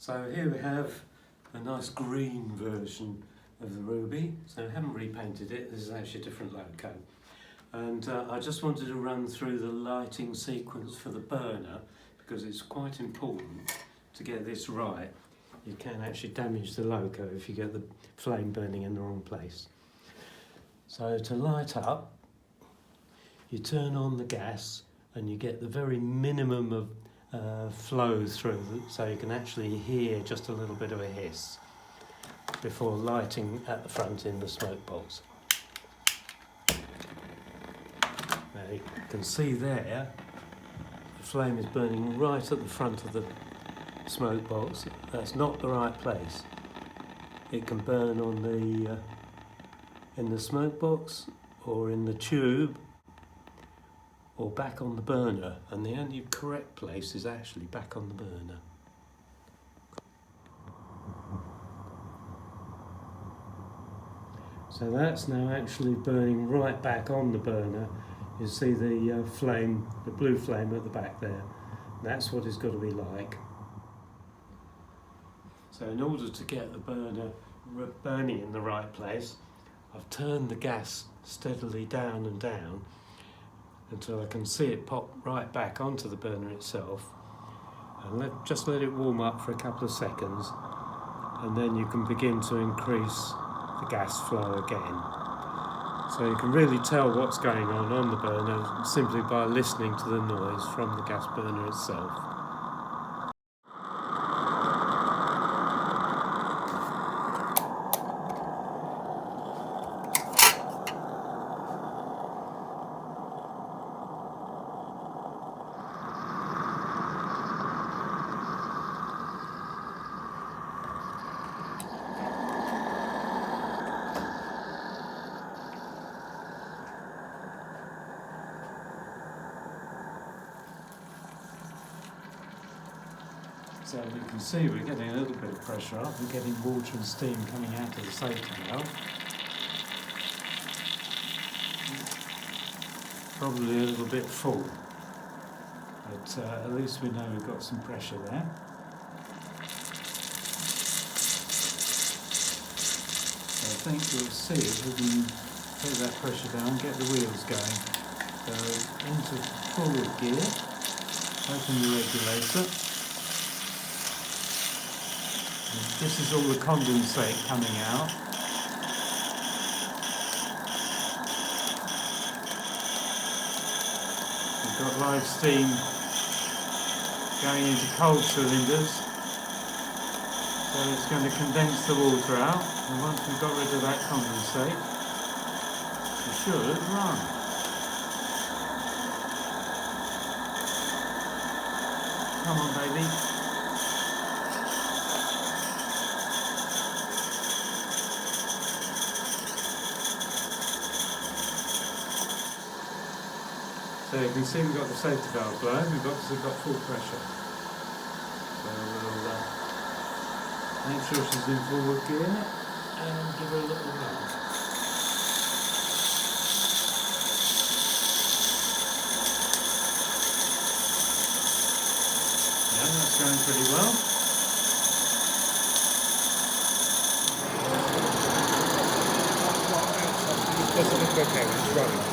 So here we have a nice green version of the Ruby. So I haven't repainted it, this is actually a different loco. And I just wanted to run through the lighting sequence for the burner because it's quite important to get this right. You can actually damage the loco if you get the flame burning in the wrong place. So to light up, you turn on the gas and you get the very minimum of flow through, so you can actually hear just a little bit of a hiss before lighting at the front in the smoke box. Now you can see there the flame is burning right at the front of the smoke box. That's not the right place. It can burn on the in the smoke box or in the tube or back on the burner, and the only correct place is actually back on the burner. So that's now actually burning right back on the burner. You see the flame, the blue flame at the back there. That's what it's got to be like. So in order to get the burner burning in the right place, I've turned the gas steadily down and down until I can see it pop right back onto the burner itself, and just let it warm up for a couple of seconds, and then you can begin to increase the gas flow again. So you can really tell what's going on the burner simply by listening to the noise from the gas burner itself. So you can see we're getting a little bit of pressure up, we're getting water and steam coming out of the safety valve. Probably a little bit full, but at least we know we've got some pressure there. So I think we'll see if we can take that pressure down, get the wheels going. So into forward gear, open the regulator. This is all the condensate coming out. We've got live steam going into cold cylinders, so it's going to condense the water out, and once we've got rid of that condensate, we should run. Come on, baby. So you can see we've got the safety valve blowing, we've got full pressure. So we'll make sure she's in forward gear and give her a little run. Yeah, that's going pretty well. Doesn't look okay when it's running.